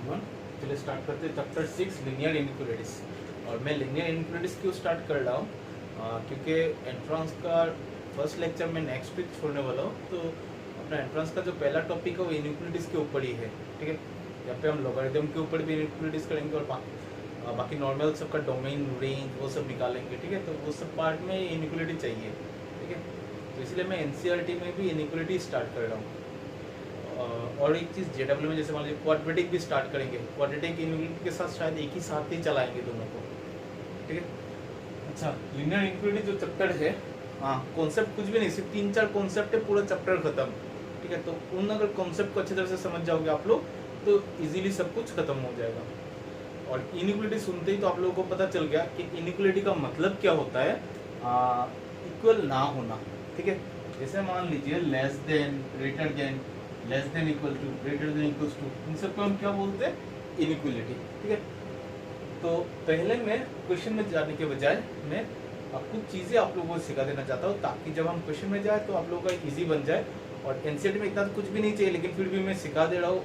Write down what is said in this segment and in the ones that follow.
Everyone, चलिए start करते हैं चैप्टर 6 लीनियर इनइक्वालिटीज। और मैं लीनियर इनइक्वालिटीज क्यों स्टार्ट कर रहा हूँ, क्योंकि एंट्रांस का फर्स्ट लेक्चर मैं नेक्स्ट वीक छोड़ने वाला हूँ। तो अपना एंट्रांस का जो पहला टॉपिक है वो इनइक्वालिटीज के ऊपर ही है, ठीक है। यहाँ पे हम लॉगरिथम के ऊपर भी इनइक्वालिटीज करेंगे और बाकी नॉर्मल सबका डोमेन रेंज वो सब निकालेंगे, ठीक है। तो वो सब पार्ट में इनइक्वालिटी चाहिए, ठीक है। तो इसलिए मैं एनसीईआरटी में भी इनइक्वालिटी स्टार्ट कर रहा हूँ। और एक चीज़ जेडब्ल्यू में जैसे मान लीजिए क्वाड्रेटिक भी स्टार्ट करेंगे, क्वाड्रेटिक इनइक्वालिटी के साथ शायद एक ही साथ ही चलाएंगे दोनों को, ठीक है। अच्छा, लीनियर इनइक्वालिटी जो चैप्टर है, हाँ कॉन्सेप्ट कुछ भी नहीं, सिर्फ 3-4 कॉन्सेप्ट है, पूरा चैप्टर खत्म, ठीक है। तो उन अगर कॉन्सेप्ट को अच्छी तरह से समझ जाओगे आप लोग तो इजीली सब कुछ खत्म हो जाएगा। और इनइक्वालिटी सुनते ही तो आप लोगों को पता चल गया कि इनइक्वालिटी का मतलब क्या होता है, इक्वल ना होना, ठीक है। जैसे मान लीजिए less than, greater than, less than equal to, greater than equal to, इन सबको हम क्या बोलते हैं, इनइक्वालिटी, ठीक है। तो पहले मैं क्वेश्चन में जाने के बजाय मैं कुछ चीज़ें आप लोगों को सिखा देना चाहता हूँ, ताकि जब हम क्वेश्चन में जाए तो आप लोगों का ईजी बन जाए। और एनसीईआरटी में इतना तो कुछ भी नहीं चाहिए, लेकिन फिर भी मैं सिखा दे रहा हूँ,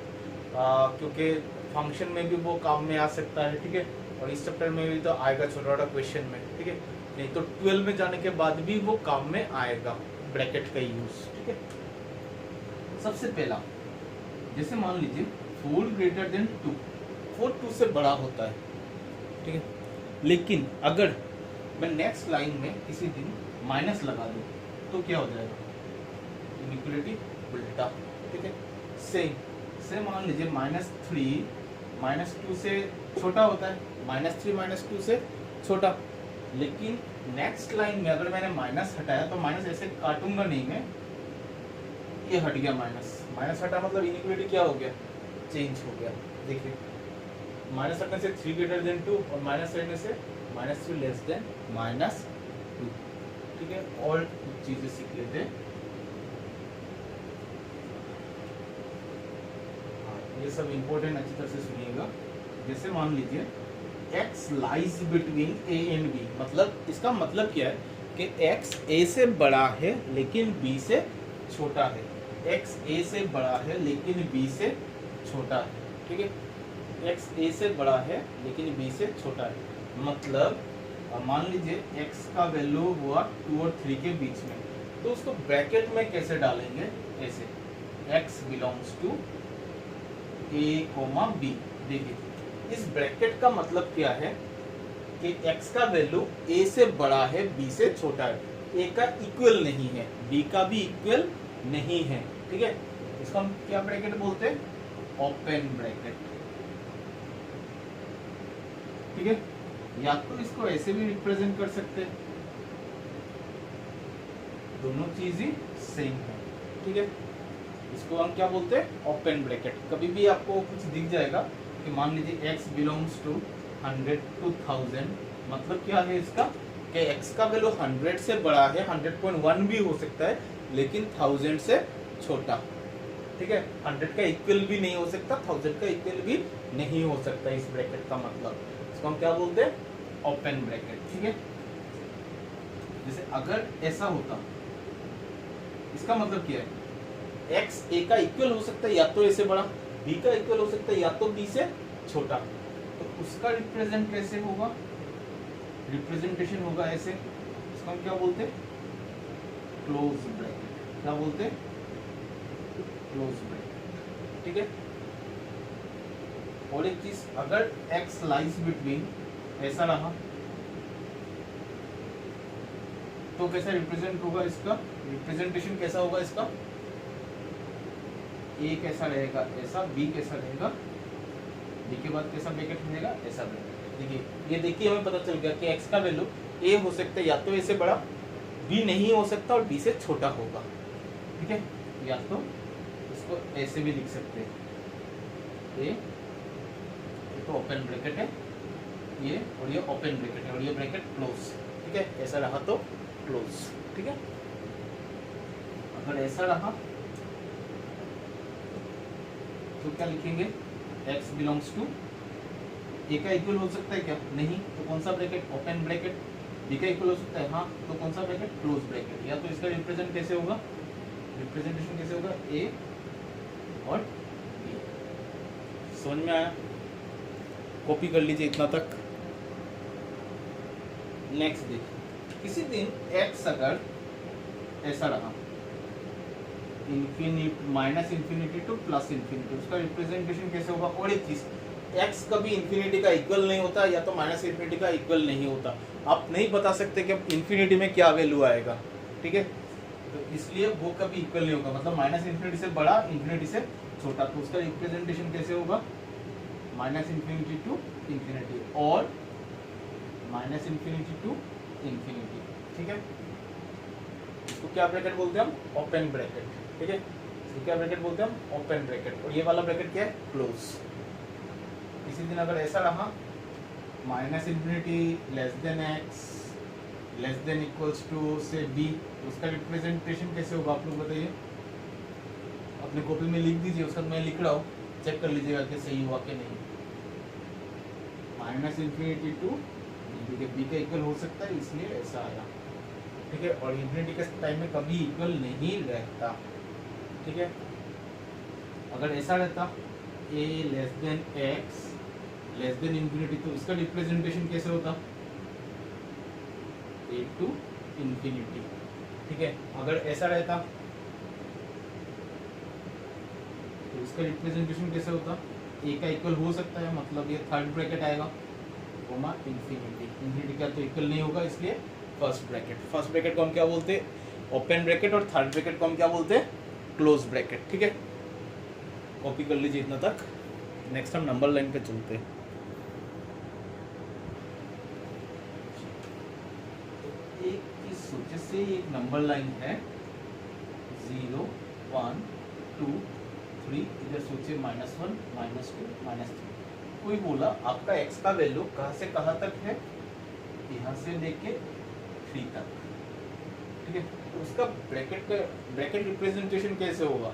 क्योंकि फंक्शन में भी वो काम में आ सकता है, ठीक है। और इस चैप्टर में भी तो आएगा छोटा छोटा क्वेश्चन में, ठीक है। नहीं तो 12 में जाने के बाद भी वो काम में आएगा, ब्रैकेट का यूज, ठीक है। सबसे पहला, जैसे मान लीजिए 4 ग्रेटर देन 2, 4 2 से बड़ा होता है, ठीक है। लेकिन अगर मैं नेक्स्ट लाइन में किसी दिन माइनस लगा दूं तो क्या हो जाएगा, इनइक्वालिटी उल्टा, ठीक है। सेम मान लीजिए -3 -2 से छोटा होता है, -3 -2 से छोटा। लेकिन नेक्स्ट लाइन में अगर मैंने माइनस हटाया तो माइनस ऐसे काटूंगा नहीं मैं, ये हट गया, माइनस हटा मतलब इनइक्वालिटी क्या हो गया, चेंज हो गया। देखिए माइनस हटने से 3 ग्रेटर देन 2 और माइनस हटने से -3 लेस देन -2, ठीक है। और चीजें सीख लेते हैं। ये सब इंपॉर्टेंट, अच्छी तरह से सुनिएगा। जैसे मान लीजिए x lies between a and b, मतलब इसका मतलब क्या है कि x a से बड़ा है लेकिन b से छोटा है, x a से बड़ा है लेकिन b से छोटा है, ठीक है। x a से बड़ा है लेकिन b से छोटा है, मतलब मान लीजिए x का वैल्यू हुआ 2 और 3 के बीच में, तो उसको ब्रैकेट में कैसे डालेंगे, ऐसे x belongs to a, b। देखिए इस ब्रैकेट का मतलब क्या है कि x का वैल्यू a से बड़ा है b से छोटा है, a का इक्वल नहीं है, b का भी इक्वल नहीं है, ठीक है। इसको हम क्या ब्रैकेट बोलते हैं, ओपन ब्रैकेट, ठीक है। या तो इसको ऐसे भी रिप्रेजेंट कर सकते हैं, दोनों चीज ही सेम है, ठीक है। इसको हम क्या बोलते हैं, ओपन ब्रैकेट। कभी भी आपको कुछ दिख जाएगा कि मान लीजिए x बिलोंग्स टू 100 to 1000, मतलब क्या है इसका कि x का वैल्यू 100 से बड़ा है, 100.1 भी हो सकता है लेकिन 1000 से छोटा, ठीक है। 100 का इक्वल भी नहीं हो सकता, 1000 का इक्वल भी नहीं हो सकता, इस ब्रैकेट का मतलब। इसको हम क्या बोलते हैं, ओपन ब्रैकेट, ठीक है। जैसे अगर ऐसा होता, इसका मतलब क्या है, x a का इक्वल हो सकता है या तो a से बड़ा, b का इक्वल हो सकता है या तो b से छोटा, तो उसका रिप्रेजेंट कैसे होगा, रिप्रेजेंटेशन होगा ऐसे। इसको हम क्या बोलते हैं, क्लोज ब्रैकेट, क्या बोलते हैं, क्लोज ब्रैकेट, ठीक है। और एक चीज, अगर x लाइज बिटवीन ऐसा रहा तो कैसा रिप्रेजेंट होगा, इसका रिप्रेजेंटेशन कैसा होगा, इसका a कैसा रहेगा, ऐसा, b कैसा रहेगा, b के बाद कैसा ब्रैकेट रहेगा, ऐसा ब्रैकेट। देखिए ये देखिए हमें पता चल गया कि x का वैल्यू a हो सकता है या तो a से बड़ा, b नहीं हो सकता और b से छोटा होगा, ठीक है। या तो इसको ऐसे भी लिख सकते हैं, ये तो ओपन ब्रैकेट है ये, और ये ओपन ब्रैकेट है और ये ब्रैकेट क्लोज, ठीक है। ऐसा रहा तो क्लोज, ठीक है। अगर ऐसा रहा तो क्या लिखेंगे, x बिलोंग्स टू, a का इक्वल हो सकता है क्या, नहीं, तो कौन सा ब्रैकेट, ओपन ब्रैकेट। b का इक्वल हो सकता है, हाँ, तो कौन सा ब्रैकेट, क्लोज ब्रैकेट। या तो इसका रिप्रेजेंट कैसे होगा, रिप्रेजेंटेशन कैसे होगा, a और b, समझ में आया? कॉपी कर लीजिए इतना तक। नेक्स्ट देखिए, किसी दिन x अगर ऐसा रहा minus infinity two plus infinity, उसका रिप्रेजेंटेशन कैसे होगा? और एक चीज, x कभी इन्फिनिटी का इक्वल नहीं होता या तो माइनस इन्फिनिटी का इक्वल नहीं होता। आप नहीं बता सकते कि अब इन्फिनिटी में क्या वैल्यू आएगा, ठीक है? तो इसलिए वो कभी इक्वल नहीं होगा, मतलब माइनस इन्फिनिटी से बड़ा, इन्फिनिटी से छोटा, तो उसका रिप्रेजेंटेशन कैसे होगा? माइनस इन्फिनिटी टू इन्फिनिटी और माइनस इन्फिनिटी टू इन्फिनिटी, ठीक है? इसको क्या ब्रैकेट बोलते हैं हम? ओपन ब्रैकेट, ठीक है? इसको क्या ब्रैकेट बोलते हैं हम? Open bracket. और ये वाला ब्रैकेट क्या है? क्लोज। किसी दिन अगर ऐसा रहा minus infinity less than x less than equals to से बी, उसका रिप्रेजेंटेशन कैसे होगा आप लोग बताइए? अपने कॉपी में लिख दीजिए, उसका मैं लिख रहा हूँ, चेक कर लीजिएगा कि सही हुआ कि नहीं। माइनस इन्फिनिटी टू बी का इक्वल हो सकता है, इसलिए ऐसा आया, ठीक है? और इन्फिनिटी के टाइम में कभी इक्वल नहीं रहता, ठीक है? अगर ऐसा रहता a less than x less then infinity, तो इसका रिप्रेजेंटेशन कैसे होता? a टू इन्फिनिटी, ठीक है? अगर ऐसा रहता तो इसका रिप्रेजेंटेशन कैसे होता? a का इक्वल हो सकता है, मतलब ये थर्ड ब्रैकेट आएगा, कोमा इन्फिनिटी। इन्फिनिटी का तो इक्वल नहीं होगा, इसलिए फर्स्ट ब्रैकेट। फर्स्ट ब्रैकेट को हम क्या बोलते हैं? Open bracket. और थर्ड ब्रैकेट को हम क्या बोलते हैं? क्लोज ब्रैकेट, ठीक है? कॉपी कर लीजिए इतना तक। नेक्स्ट हम नंबर लाइन पे चलते हैं। एक इस सोचे से एक नंबर लाइन है 0 1 2 3, इधर सोचिए -1 -2 -3। कोई बोला आपका x का वैल्यू कहाँ से कहाँ तक है? यहाँ से लेके 3 तक, ठीक है? तो उसका ब्रैकेट रिप्रेजेंटेशन कैसे होगा?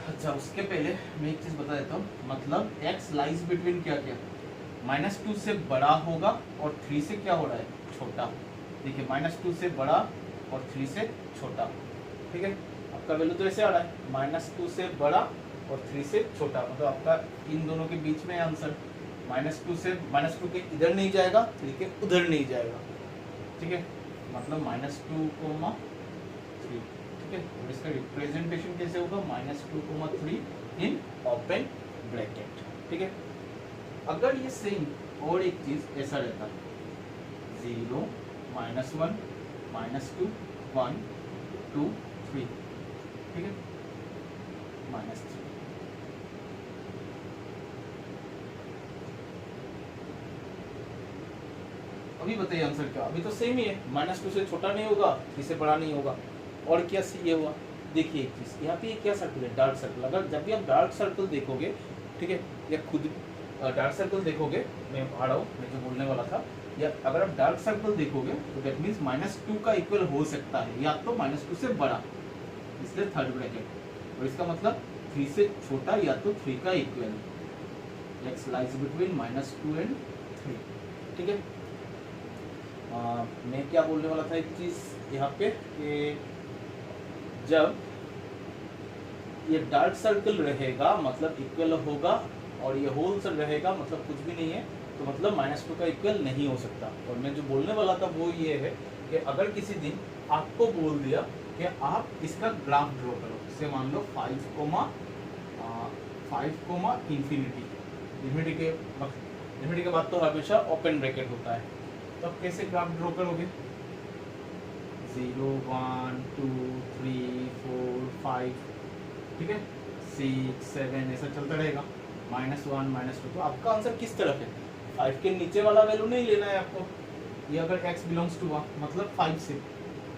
अच्छा, उसके पहले मैं एक चीज बता देता हूँ, मतलब x लाइज बिटवीन क्या क्या? -2 से बड़ा होगा और 3 से क्या हो रहा है? छोटा। देखिए, -2 से बड़ा और 3 से छोटा, ठीक है? आपका वैल्यू तो ऐसे आ रहा है, -2 से बड़ा और 3 से छोटा, मतलब आपका इन दोनों के बीच में आंसर। -2 के इधर नहीं जाएगा, 3 के उधर नहीं जाएगा, ठीक है? मतलब -2, 3, ठीक है? और इसका रिप्रेजेंटेशन कैसे होगा? -2, 3 इन ओपन ब्रैकेट, ठीक है? अगर ये सेम और एक चीज ऐसा रहता 0 -1 -2 1 2 3, ठीक है? -3, अभी बताइए आंसर क्या? अभी तो सेम ही है, -2 से छोटा नहीं होगा, 3 से बड़ा नहीं होगा। और क्या ये हुआ? देखिए एक चीज, यहाँ पे ये क्या सर्कल है? Dark circle. अगर जब भी आप डार्क सर्कल देखोगे, ठीक है, या खुद डार्क सर्कल देखोगे, मैं आ रहा हूँ, मैं जो बोलने वाला था, या अगर आप डार्क सर्कल देखोगे तो दैट मीन्स -2 का इक्वल हो सकता है, या तो -2 से बड़ा, इसलिए थर्ड ब्रैकेट। और इसका मतलब 3 से छोटा या तो 3 का equal. x lies between -2 and 3, ठीक है? मैं क्या बोलने वाला था, एक चीज यहाँ पे कि जब ये डार्क सर्कल रहेगा मतलब इक्वल होगा, और ये होल सर्कल रहेगा मतलब कुछ भी नहीं है, तो मतलब -2 का इक्वल नहीं हो सकता। और मैं जो बोलने वाला था वो ये है कि अगर किसी दिन आपको बोल दिया कि आप इसका ग्राफ ड्रॉ करो, जैसे मान लो 5 इन्फिनिटी, इन्फिनिटी के बाद तो हमेशा ओपन ब्रैकेट होता है, तो आप कैसे ग्राफ ड्रॉ करोगे? 0 1 2 3 4 5, ठीक है? 6 7 ऐसा चलता रहेगा, -1 -2, तो आपका आंसर किस तरफ है? 5 के नीचे वाला वैल्यू नहीं लेना है आपको। ये अगर x बिलोंग्स टू मतलब 5 से,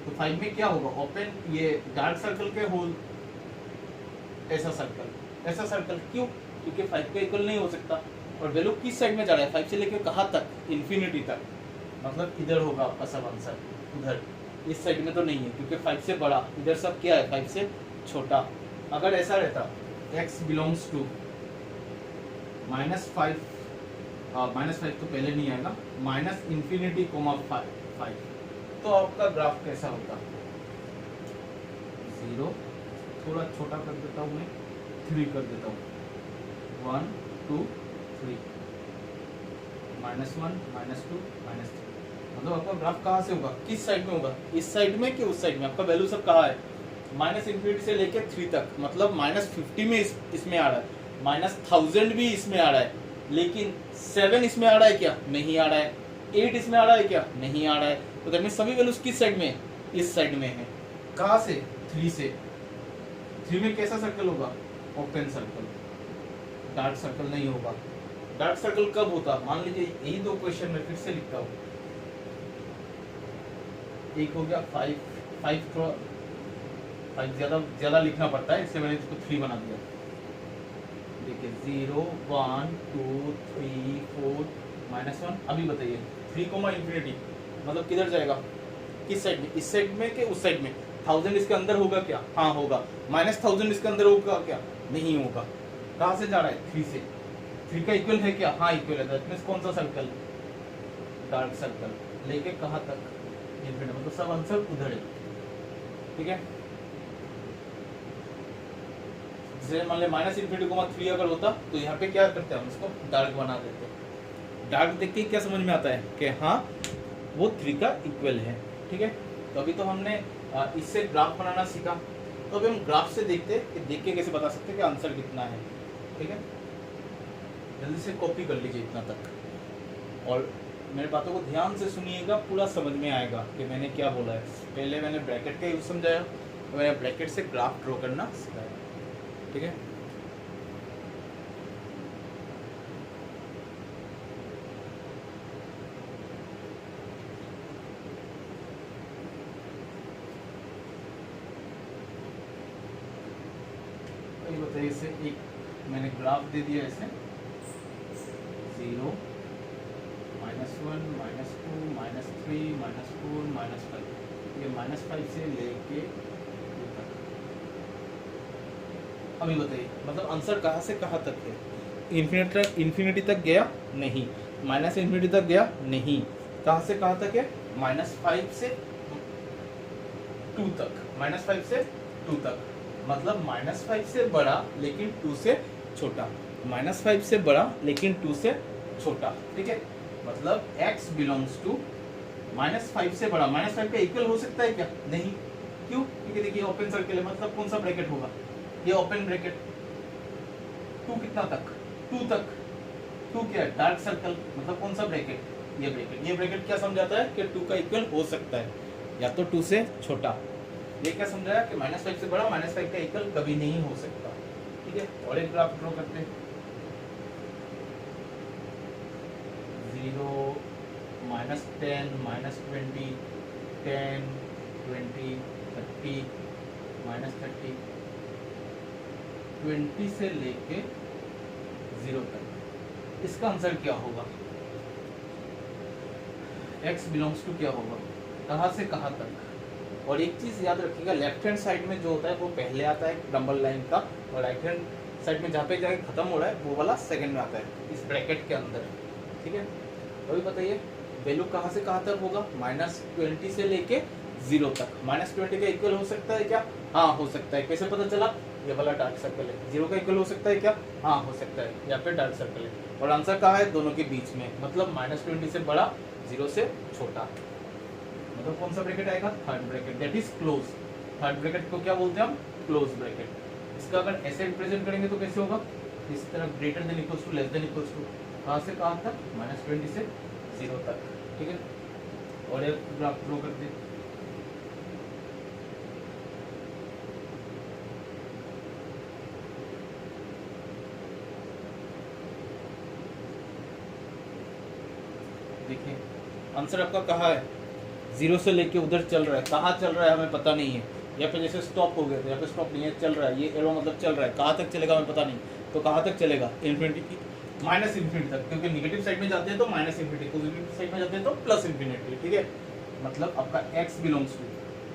तो 5 में क्या होगा? ओपन, ये डार्क सर्कल के होल, ऐसा सर्कल क्यों? क्योंकि 5 का इक्वल नहीं हो सकता। और वैल्यू किस साइड में जा रहा है? 5 से लेकर कहाँ तक? इन्फिनिटी तक, मतलब इधर होगा आपका सब आंसर, उधर, इस साइड में तो नहीं है, क्योंकि 5 से बड़ा, इधर सब क्या है? 5 से छोटा। अगर ऐसा रहता x बिलोंग्स टू -5, -5 तो पहले नहीं आएगा, -इन्फिनिटी, 5, तो आपका ग्राफ कैसा होगा? 0, थोड़ा छोटा कर देता हूँ मैं, 3 कर देता हूँ, 1 2 3 -1 -2 -3। मतलब आपका ग्राफ कहाँ से होगा, किस साइड में होगा, इस साइड में कि उस साइड में? आपका वैल्यू सब कहाँ है, -∞ से लेके 3 तक, मतलब -50 में इसमें आ रहा है, -1000 भी इसमें आ रहा है, लेकिन 7 इसमें आ रहा है क्या? नहीं आ रहा है। 8 इसमें आ रहा है क्या? नहीं आ रहा है। तो दैट मींस सभी वैल्यूज किस साइड में है? इस साइड में है। कहाँ से? 3 से। 3 में कैसा सर्कल होगा? ओपन सर्कल, डार्क सर्कल नहीं होगा। डार्क सर्कल कब होता? मान लीजिए यही दो क्वेश्चन में फिर से लिखता हूँ। एक हो गया 5 ज्यादा लिखना पड़ता है, इसलिए मैंने इसको 3 बना दिया। देखिए 0 1 2 3 4 -1। अभी बताइए 3, मतलब किधर जाएगा, किस साइड में? इस साइड में कि उस साइड में? 1000 इसके अंदर होगा क्या? हाँ होगा। -1000 इसके अंदर होगा क्या? नहीं होगा। कहाँ से जा रहा है? 3 से। 3 का इक्वल है क्या? हाँ इक्वल है। दैट मींस कौन सा सर्कल? Dark circle. लेके कहाँ तक? इन्फिनिटी। मतलब सब आंसर उधर है। ठीक है, जैसे मान ले -∞, 3 अगर होता तो यहाँ पे क्या करते हैं हम, इसको डार्क बना देते हैं। डार्क देख के क्या समझ में आता है कि हाँ वो 3 का इक्वल है। ठीक है, तो अभी तो हमने इससे ग्राफ बनाना सीखा, तो अभी हम ग्राफ से देखते हैं कि देख के कैसे बता सकते हैं कि आंसर कितना है। ठीक है, जल्दी से कॉपी कर लीजिए इतना तक, और मेरे बातों को ध्यान से सुनिएगा, पूरा समझ में आएगा कि मैंने क्या बोला है। पहले मैंने ब्रैकेट का यूज समझाया, तो मैंने ब्रैकेट से ग्राफ ड्रॉ करना सिखाया। ठीक है, बताइए इसे एक मैंने ग्राफ दे दिया ऐसे 0 -1 -2 -3 -4 -5। ये -5 से लेके तक। अभी बताइए मतलब आंसर कहाँ से कहाँ तक है? इन्फिनिटी तक गया? नहीं। -∞ तक गया? नहीं। कहाँ से कहाँ तक है? -5 से 2 तक। -5 से 2 तक, मतलब -5 से बड़ा लेकिन 2 से छोटा। -5 से बड़ा लेकिन 2 से छोटा। ठीक है, मतलब x बिलोंग्स टू -5 से बड़ा। -5 का इक्वल हो सकता है क्या? नहीं। क्यों? क्योंकि देखिए ओपन सर्कल है, मतलब कौन सा ब्रैकेट होगा? ये ओपन ब्रैकेट। 2 कितना तक? 2 तक। 2 क्या है? डार्क सर्कल, मतलब कौन सा ब्रैकेट? ये ब्रैकेट। ये ब्रैकेट क्या समझाता है कि 2 का इक्वल हो सकता है, या तो 2 से छोटा। ये क्या समझाया कि -5 से बड़ा, -5 का इक्वल कभी नहीं हो सकता। ठीक है, और एक ग्राफ ड्रॉ करते हैं। 0 -10 -20 10 20 30 -30 20 से लेके 0 तक। इसका आंसर क्या होगा? x बिलोंग्स टू क्या होगा? कहाँ से कहाँ तक? और एक चीज याद रखिएगा, लेफ्ट हैंड साइड में जो होता है वो पहले आता है नंबर लाइन का, और राइट हैंड साइड में जहाँ पे जाके खत्म हो रहा है वो वाला सेकंड में आता है इस ब्रैकेट के अंदर। ठीक है, तो अभी बताइए वैल्यू कहाँ से कहाँ तक होगा? -20 से लेके 0 तक। -20 का इक्वल हो सकता है क्या? हाँ हो सकता है। कैसे पता चला? ये वाला डार्क सर्कल है। 0 का इक्वल हो सकता है क्या? हाँ हो सकता है, यहाँ पे डार्क सर्कल है। और आंसर कहाँ है? दोनों के बीच में, मतलब -20 से बड़ा, 0 से छोटा। मतलब कौन सा ब्रैकेट आएगा? Third bracket, that is close. Third bracket को क्या बोलते हैं हम? Close bracket. इसका अगर ऐसे रिप्रेजेंट करेंगे तो कैसे होगा? इस तरह greater than equals to, less than equals to. कहाँ से कहाँ तक? -20 से 0 तक। ठीक है, और एक ग्राफ ड्रॉ करते हैं। देखिए आंसर आपका कहाँ है? 0 से लेके उधर चल रहा है। कहाँ चल रहा है हमें पता नहीं है। यहाँ पे जैसे स्टॉप हो गया था, यहाँ पे स्टॉप नहीं है, चल रहा है। ये एरो मतलब चल रहा है। कहाँ तक चलेगा हमें पता नहीं, तो कहाँ तक चलेगा? इन्फिनिटी की -∞ तक, क्योंकि नेगेटिव साइड में जाते हैं तो -∞, पॉजिटिव साइड में जाते हैं तो +∞। ठीक है, मतलब आपका x बिलोंग्स टू,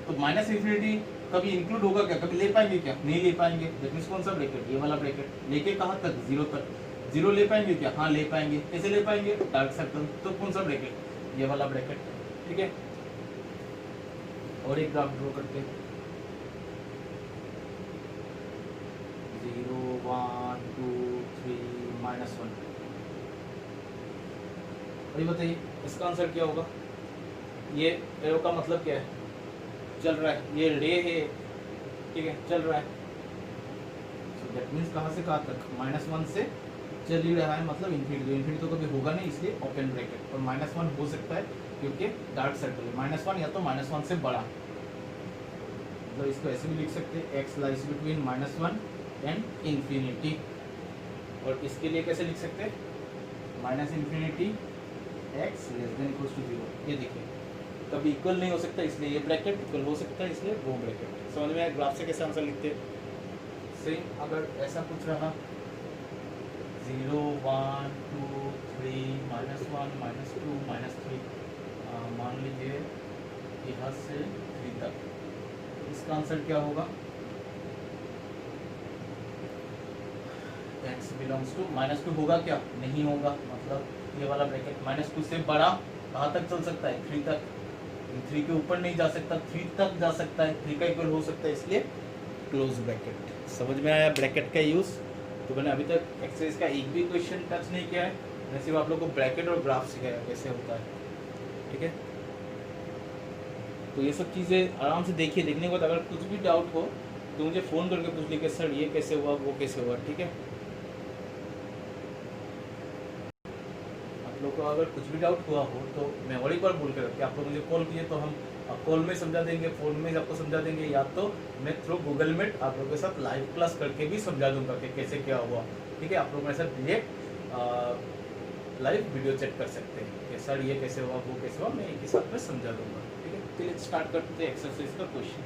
तो -∞ कभी इंक्लूड होगा क्या? कभी ले पाएंगे क्या? नहीं ले पाएंगे। दैट मींस कौन सा ब्रैकेट? ये वाला ब्रैकेट। लेके कहाँ तक? 0 तक। 0 ले पाएंगे क्या? हाँ ले पाएंगे। कैसे ले पाएंगे? Dark circle. तो कौन सा ब्रैकेट? ये वाला ब्रैकेट। ठीक है, और एक ग्राफ ड्रॉ करते हैं। 0 1 2 3 और ये बताइए इसका आंसर क्या होगा? ये एरो का मतलब क्या है? चल रहा है, ये रे है, ठीक है, चल रहा है। सो दैट मीन्स कहाँ से कहाँ तक? -1 से चल ही रहा है, मतलब इन्फिनिटी। इन्फिनिटी तो कभी होगा नहीं, इसलिए ओपन ब्रैकेट। और -1 हो सकता है क्योंकि डार्क सर्कल है। -1 या तो -1 से बड़ा, मतलब इसको ऐसे भी लिख सकते हैं, x lies between -1 and infinity. और इसके लिए कैसे लिख सकते हैं? -∞ x < 0। ये देखिए कभी इक्वल नहीं हो सकता, इसलिए ये ब्रैकेट, इक्वल हो सकता है इसलिए वो ब्रैकेट। समझ में आया ग्राफ से कैसे आंसर लिखते हैं? सेम अगर ऐसा कुछ रहा 0 1 2 3 -1 -2 -3, मान लीजिए यहाँ से 3 तक, इसका आंसर क्या होगा? x बिलोंग्स टू -2 होगा क्या? नहीं होगा, मतलब ये वाला ब्रैकेट -2 से बड़ा कहाँ तक चल सकता है? 3 तक। 3 के ऊपर नहीं जा सकता, 3 तक जा सकता है, 3 का इक्वल हो सकता है, इसलिए क्लोज ब्रैकेट। समझ में आया ब्रैकेट का यूज? तो मैंने अभी तक एक्सरसाइज का एक भी क्वेश्चन टच नहीं किया है, मैंने सिर्फ आप लोग को ब्रैकेट और ग्राफ सिखाया कैसे होता है, ठीक है। तो ये सब चीज़ें आराम से देखिए, देखने के बाद अगर कुछ भी डाउट हो तो मुझे फ़ोन करके पूछ लीजिए सर ये कैसे हुआ, वो कैसे हुआ, ठीक है। आप लोग को अगर कुछ भी डाउट हुआ हो तो मैं वही पर बोल कर रखिए, आप लोग मुझे कॉल कीजिए तो हम कॉल में समझा देंगे, फ़ोन में आपको समझा देंगे, या तो मैं थ्रू गूगल मीट आप लोगों के साथ लाइव क्लास करके भी समझा दूंगा कि कैसे क्या हुआ, ठीक है। आप लोग मेरे साथ डायरेक्ट लाइव वीडियो चेक कर सकते हैं कि सर ये कैसे हुआ, वो कैसे हुआ, मैं एक ही साथ में समझा दूंगा, ठीक है। चलिए स्टार्ट करते हैं एक्सरसाइज का क्वेश्चन।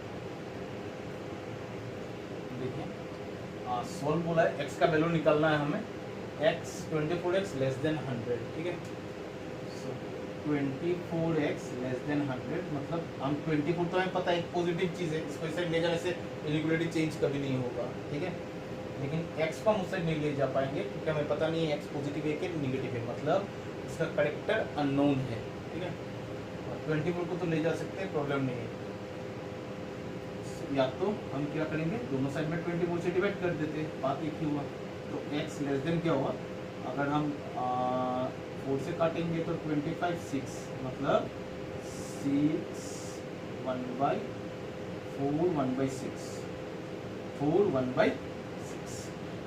देखिए सॉल्व बोला है, एक्स का वैल्यू निकालना है हमें, x 24x लेस देन 100, ठीक है। सो 24x लेस देन 100 मतलब हम 24 तो हमें पता है एक पॉजिटिव चीज़ है, इसको इस साइड ले जाने से इनइक्वालिटी चेंज कभी नहीं होगा, ठीक है। लेकिन x को हम उस साइड नहीं ले जा पाएंगे क्योंकि हमें पता नहीं है x पॉजिटिव है कि निगेटिव है, मतलब इसका करेक्टर अननोन है, ठीक है। और 24 को तो ले जा सकते हैं, प्रॉब्लम नहीं है। या तो हम क्या करेंगे, दोनों साइड में 24 से डिवाइड कर देते हैं, बात एक ही हुआ। तो x लेस देन क्या हुआ, अगर हम 4 से काटेंगे तो 25 6, मतलब 6 1/4 1/6 4 1/6,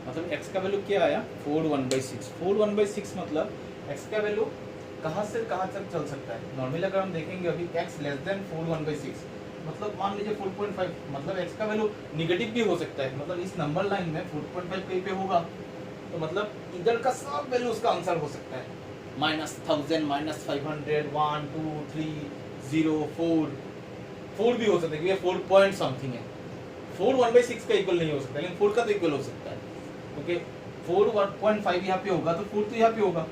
मतलब x का वैल्यू क्या आया 4 1/6। 4 1/6 मतलब x का वैल्यू कहाँ से कहाँ तक चल सकता है। नॉर्मली अगर हम देखेंगे अभी x लेस देन 4 1/6 मतलब मान लीजिए 4.5, मतलब x का वैल्यू निगेटिव भी हो सकता है, मतलब इस नंबर लाइन में 4.5 कहीं पे होगा, तो मतलब इधर का सब वैल्यू उसका आंसर हो सकता है। -1000 -500 1 2 3 0 4 भी हो सकता है क्योंकि 4 पॉइंट समथिंग है। 4 1/6 का इक्वल नहीं हो सकता, लेकिन 4 का तो इक्वल हो सकता है, क्योंकि 4 1.5 यहाँ पे होगा तो 4 तो यहाँ पे होगा,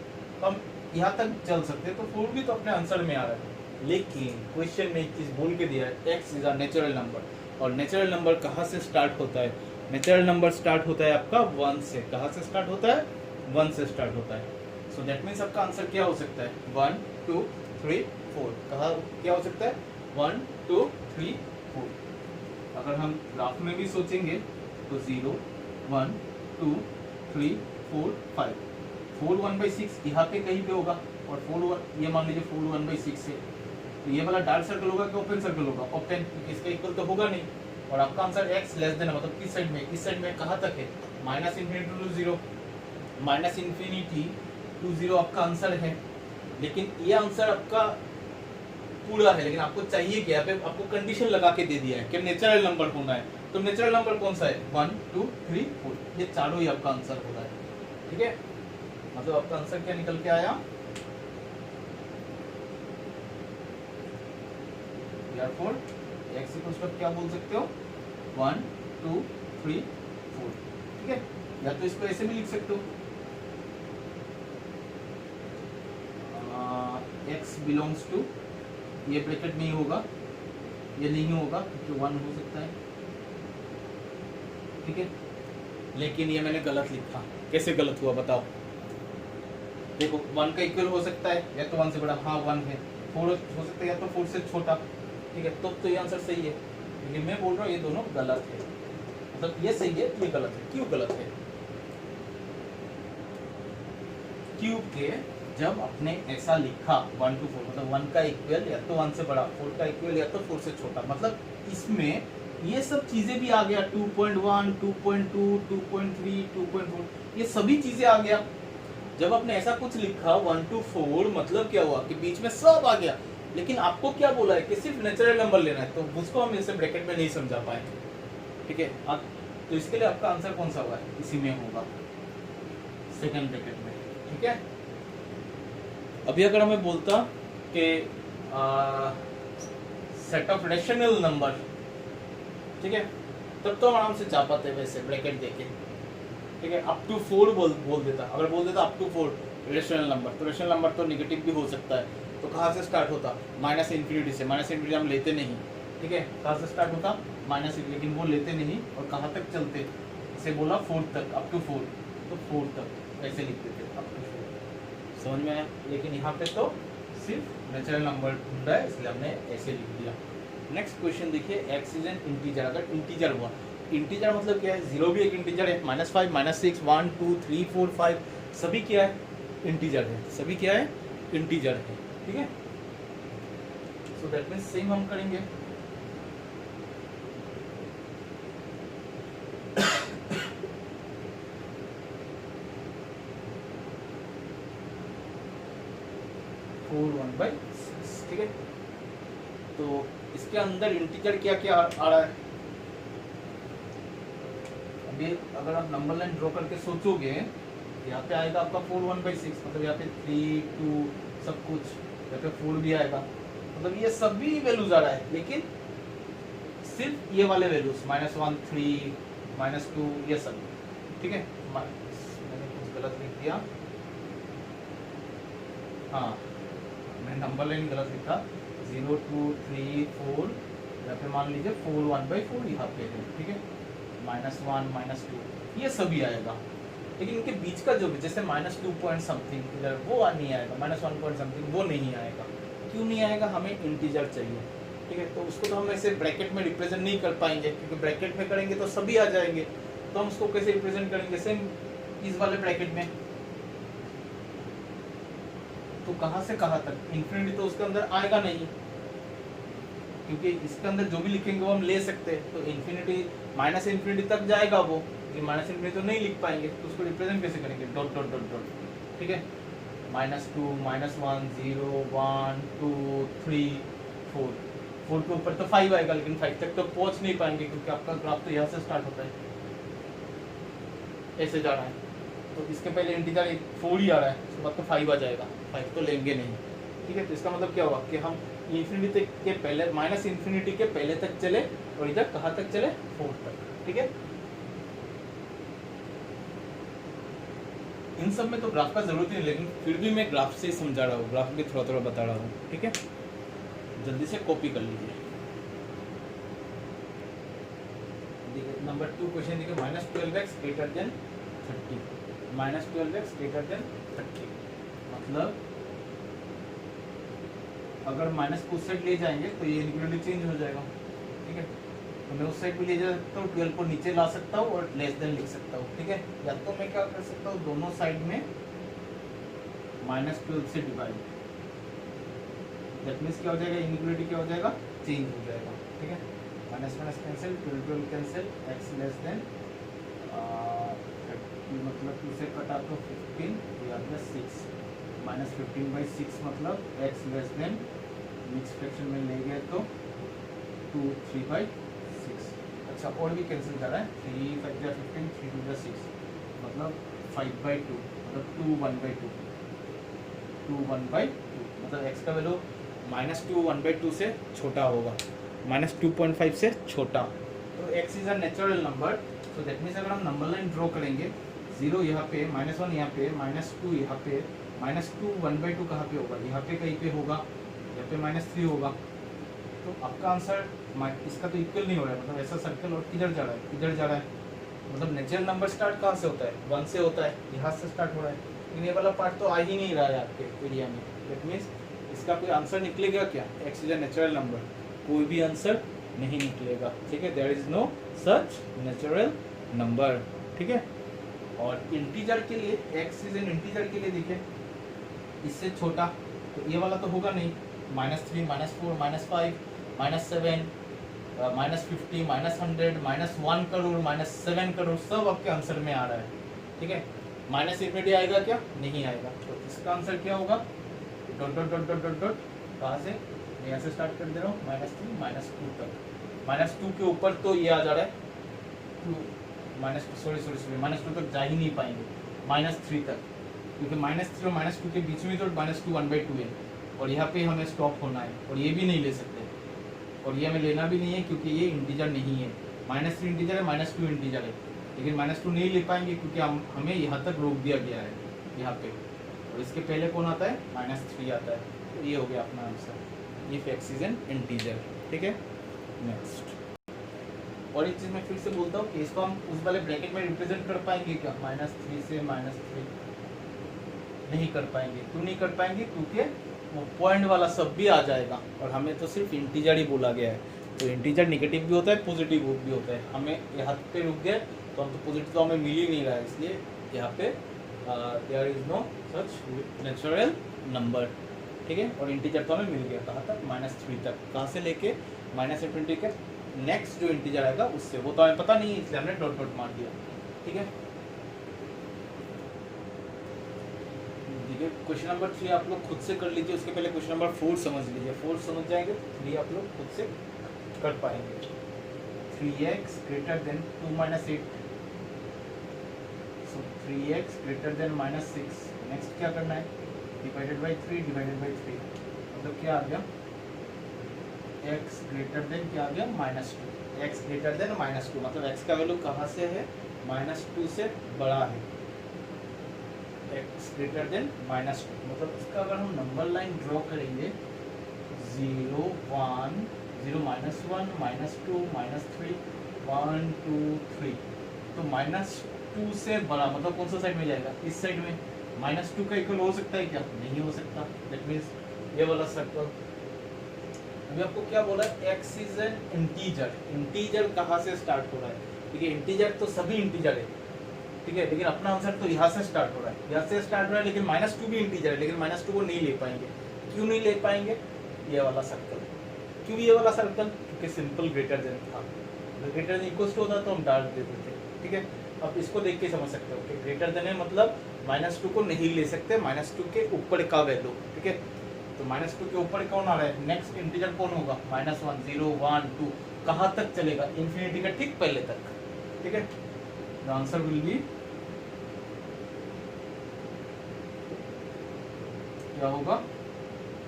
तो हम यहाँ तक चल सकते हैं, तो 4 भी तो अपने आंसर में आ रहा है। लेकिन क्वेश्चन में एक चीज़ बोल के दिया है, x is a natural number, और नेचुरल नंबर कहाँ से स्टार्ट होता है? नेचुरल नंबर स्टार्ट होता है आपका 1 से। कहाँ से स्टार्ट होता है? 1 से स्टार्ट होता है। सो दैट मीन्स आपका आंसर क्या हो सकता है? 1 2 3 4। कहाँ क्या हो सकता है? 1 2 3 4। अगर हम ग्राफ में भी सोचेंगे तो 0 1 2 3 4 5 4 1/6 यहाँ पे कहीं पे होगा, और 4 1 ये मान लीजिए 4 1/6 है, तो ये वाला डार्क सर्कल होगा कि ओपन सर्कल होगा? ओपन, क्योंकि इसका इक्वल तो होगा नहीं। और आपका आंसर x लेस देन मतलब किस साइड में? इस साइड में कहाँ तक है? -∞ to 0, -∞ to 0 आपका आंसर है। लेकिन ये आंसर आपका पूरा है, लेकिन आपको चाहिए क्या? पे आपको कंडीशन लगा के दे दिया है कि नेचुरल नंबर होना है, तो नेचुरल नंबर कौन सा है? 1 2 3 4, ये चारों ही आपका आंसर हो रहा है, ठीक है। मतलब आपका आंसर क्या निकल के आया? Therefore, x इक्वल्स टू क्या बोल सकते हो? 1 2 3 4, ठीक है। या तो इसको ऐसे भी लिख सकते हो, x बिलोंग्स टू, ये ब्रैकेट नहीं होगा, ये नहीं होगा क्योंकि 1 हो सकता है, ठीक है। लेकिन ये मैंने गलत लिखा, कैसे गलत हुआ बताओ? देखो 1 का इक्वल हो सकता है या तो 1 से बड़ा, हाँ 1 है, 4 हो सकता है या तो 4 से छोटा, ठीक है। तो ये आंसर सही है, लेकिन मैं बोल रहा हूँ ये दोनों गलत है, मतलब ये सही है ये गलत है। क्यों गलत है? क्यूब के जब आपने ऐसा लिखा 1 to 4 मतलब 1 का इक्वल या तो 1 से बड़ा, 4 का इक्वल या तो 4 से छोटा, मतलब इसमें ये सब चीजें भी आ गया 2.1, 2.2, 2.3, 2.4 ये सभी चीजें आ गया। जब आपने ऐसा कुछ लिखा 1 to 4 मतलब क्या हुआ कि बीच में सब आ गया, लेकिन आपको क्या बोला है कि सिर्फ नेचुरल नंबर लेना है, तो उसको हम इसे ब्रैकेट में नहीं समझा पाए। ठीक है, अब तो इसके लिए आपका आंसर कौन सा होगा, इसी में होगा, सेकंड ब्रैकेट में। ठीक है, अभी अगर हमें बोलता कि सेट ऑफ रेशनल नंबर, ठीक है, तब तो हम आराम से जा पाते वैसे ब्रैकेट देके। ठीक है, अप टू 4 बोल देता, अगर बोल देता अप टू 4 रेशनल नंबर, तो रेशनल नंबर तो निगेटिव भी हो सकता है, तो कहाँ से स्टार्ट होता, माइनस इन्फिनिटी से। माइनस इन्फिनिटी हम लेते नहीं। ठीक है, कहाँ से स्टार्ट होता, माइनस, लेकिन वो लेते नहीं, और कहाँ तक चलते, इसे बोला 4 तक, अप टू 4, तो 4 तक ऐसे लिखते थे, अप टू 4, समझ में आया। लेकिन यहाँ पे तो सिर्फ नेचुरल नंबर ढूंढ रहा है, इसलिए हमने ऐसे लिख दिया। नेक्स्ट क्वेश्चन देखिए, एक्स इज एन इंटीजर। अगर इंटीजर हुआ, इंटीजर मतलब क्या है, जीरो भी एक इंटीजर है, -5, -6, 1, 2, 3, 4, 5 सभी क्या है, इंटीजर है, सभी क्या है, इंटीजर है। ठीक है, सो दैट मीन्स सेम हम करेंगे। ठीक है, तो इसके अंदर इंटीजर क्या क्या आ रहा है, अभी अगर आप नंबर लाइन ड्रॉ करके सोचोगे, यहाँ पे आएगा आपका 4 1/6, मतलब यहाँ पे 3 2 सब कुछ, यहाँ पे 4 भी आएगा, मतलब ये सभी वैल्यूज आ रहा है, लेकिन सिर्फ ये वाले वैल्यूज -1 3 -2 ये सब। ठीक है, मैंने कुछ गलत लिख दिया, हाँ मैंने नंबर लाइन गलत लिखा, 0 2 3 4, या फिर मान लीजिए 4 1/4 यहाँ पे है। ठीक है, -1 -2 ये सभी आएगा, लेकिन इनके बीच का जो भी, जैसे -2 पॉइंट समथिंग इधर, वो नहीं आएगा, -1 पॉइंट समथिंग वो नहीं आएगा। क्यों नहीं आएगा, हमें इंटीजर चाहिए। ठीक है, तो उसको तो हम ऐसे ब्रैकेट में रिप्रेजेंट नहीं कर पाएंगे, क्योंकि ब्रैकेट में करेंगे तो सभी आ जाएंगे, तो हम उसको कैसे रिप्रेजेंट करेंगे, सेम इस वाले ब्रैकेट में। तो कहाँ से कहाँ तक, इन्फिनिटी तो उसके अंदर आएगा नहीं, क्योंकि इसके अंदर जो भी लिखेंगे वो हम ले सकते हैं, तो इन्फिनिटी माइनस इन्फिनिटी तक जाएगा वो, माइनस इन्फिनिटी तो नहीं लिख पाएंगे, तो उसको रिप्रेजेंट कैसे करेंगे, डॉट डॉट डॉट डॉट। ठीक है, -2 -1 0 1 2 3 4, 4 के ऊपर तो 5 आएगा, लेकिन 5 तक तो पहुंच नहीं पाएंगे, क्योंकि आपका ग्राफ तो यहाँ से स्टार्ट होता है, ऐसे जा रहा है, तो इसके पहले इंटीजर 4 ही आ रहा है, उसके बाद तो 5 आ जाएगा, 5 तो लेंगे नहीं। ठीक है, तो इसका मतलब क्या हुआ कि हम इन्फिनिटी के पहले, माइनस इन्फिनिटी के पहले तक चले, और इधर कहाँ तक चले, 4 तक। ठीक है, इन सब में तो ग्राफ का जरूरत नहीं, लेकिन फिर भी मैं ग्राफ से ही समझा रहा हूँ, ग्राफ भी थोड़ा थोड़ा बता रहा हूँ। ठीक है, जल्दी से कॉपी कर लीजिए। नंबर 2 क्वेश्चन देखिए, -12x greater than 30, -12x greater than 30 मतलब अगर माइनस को उस साइड ले जाएंगे तो ये इनइक्वालिटी चेंज हो जाएगा। ठीक है, तो मैं उस साइड भी ले जा सकता हूँ, 12 को नीचे ला सकता हूँ और लेस देन लिख सकता हूँ। ठीक है, या तो मैं क्या कर सकता हूँ, दोनों साइड में -12 से डिवाइड, दैट मीन्स क्या हो जाएगा, इनइक्वालिटी क्या हो जाएगा, चेंज हो जाएगा। ठीक है, minus minus cancel, 12 cancel, x less then 30 मतलब 2 से कटा तो 15, या 6 -15/6 मतलब x less then, mix fraction में ले गए तो 2 3/6। अच्छा, और भी कैंसिल कर रहा है, 3 5 या 15, 3 2 6 मतलब 5/2 मतलब 2 1/2, 2 1/2 मतलब x का वैल्यू -2 1/2 से छोटा होगा, -2.5 से छोटा। तो x is a natural number, तो दैट मीन्स अगर हम नंबर लाइन ड्रॉ करेंगे, 0 यहाँ पे, -1 यहाँ पे, -2 यहाँ पे, -2 1/2 कहाँ पे होगा, यहाँ पे कहीं पे होगा, यहाँ पे -3 होगा। तो आपका आंसर इसका तो इक्वल नहीं हो रहा है, मतलब ऐसा सर्कल और किधर जा रहा है, किधर जा रहा है, मतलब नेचुरल नंबर स्टार्ट कहाँ से होता है, 1 से होता है, यहाँ से स्टार्ट हो रहा है, लेकिन ये वाला पार्ट तो आ ही नहीं रहा है आपके एरिया में। दैट मीन्स इसका कोई आंसर निकलेगा क्या, x is a natural number, कोई भी आंसर नहीं निकलेगा। ठीक है, there is no such natural number. ठीक है, और इंटीजर के लिए, x इज एन इंटीजर के लिए देखिए, इससे छोटा, तो ये वाला तो होगा नहीं। -3, -4, -5, -7, -50, -100, -1 करोड़, -7 करोड़ सब आपके आंसर में आ रहा है, ठीक है। माइनस इन्फिनिटी आएगा क्या? नहीं आएगा। तो इसका आंसर क्या होगा? Dot dot dot dot dot dot, कहाँ से? मैं यहाँ से स्टार्ट कर दे रहा हूँ, -3, -2 तक। -2 के ऊपर तो ये आ जा रहा है, -2 तक जा ही नहीं पाएंगे, -3 तक, क्योंकि -3 और -2 के बीच में तो -2 1/2 है, और यहाँ पे हमें स्टॉप होना है, और ये भी नहीं ले सकते, और ये हमें लेना भी नहीं है क्योंकि ये इंटीजर नहीं है। -3 इंटीजर है, -2 इंटीजर है, लेकिन -2 नहीं ले पाएंगे क्योंकि हमें यहाँ तक रोक दिया गया है यहाँ पे, और इसके पहले कौन आता है? -3 आता है। तो ये हो गया अपना answer, if x is an integer, ठीक है। नेक्स्ट, और एक चीज़ मैं फिर से बोलता हूँ कि इसको हम उस वाले ब्रैकेट में रिप्रेजेंट कर पाएंगे क्या? -3 से -3 नहीं कर पाएंगे। क्यों नहीं कर पाएंगे? क्योंकि वो पॉइंट वाला सब भी आ जाएगा, और हमें तो सिर्फ इंटीजर ही बोला गया है। तो इंटीजर नेगेटिव भी होता है, पॉजिटिव भी होता है। हमें यहाँ पे रुक गए तो हम तो पॉजिटिव तो हमें मिल ही नहीं रहा है, इसलिए यहाँ पे there is no such natural number, ठीक है। और इंटीजर तो हमें मिल गया कहाँ तक? -3 तक। कहाँ से लेके? -∞ के नेक्स्ट जो इंटीजर आएगा उससे, वो तो हमें पता नहीं है इसलिए हमने डॉट डॉट मार दिया, ठीक है। क्वेश्चन नंबर 3 आप लोग खुद से कर लीजिए, उसके पहले क्वेश्चन नंबर 4 समझ लीजिए। 4 समझ जाएंगे, 3 आप लोग खुद से कर पाएंगे। 3x greater than 2 - 8, so 3x greater than -6। Next क्या करना है? डिवाइडेड बाई 3 मतलब क्या आ गया? x greater than क्या आ गया? -2। x greater than -2 मतलब x का वैल्यू कहाँ से है? -2 से बड़ा है। x greater than -2 मतलब इसका अगर हम नंबर लाइन ड्रॉ करेंगे 0 1 0 -1 -2 -3 1 2 3, तो -2 से बड़ा मतलब कौन सा साइड में जाएगा? इस साइड में। -2 का इक्वल हो सकता है क्या? नहीं हो सकता। दैट मीन्स ये वाला सर्कल। अभी आपको क्या बोला है? x is an integer. Integer कहाँ से स्टार्ट हो रहा है? ठीक है, इंटीजर तो सभी इंटीजर है, ठीक है, लेकिन अपना आंसर तो यहाँ से स्टार्ट हो रहा है, यहाँ से स्टार्ट हो रहा है, लेकिन -2 भी इंटीजर है, लेकिन -2 को नहीं ले पाएंगे। क्यों नहीं ले पाएंगे? ये वाला सर्कल। क्यों ये वाला सर्कल? क्योंकि सिंपल ग्रेटर देन था। ग्रेटर देन इक्वल टू होता तो हम डाल देते थे, ठीक है। अब इसको देख के समझ सकते हो कि ग्रेटर देन है मतलब -2 को नहीं ले सकते, -2 के ऊपर का वैल्यू, ठीक है। तो -2 के ऊपर कौन आ रहा है? नेक्स्ट इंटीजर कौन होगा? -1 0 1 2 कहाँ तक चलेगा? इन्फिनिटी का ठीक पहले तक, ठीक है। द आंसर विल बी क्या होगा?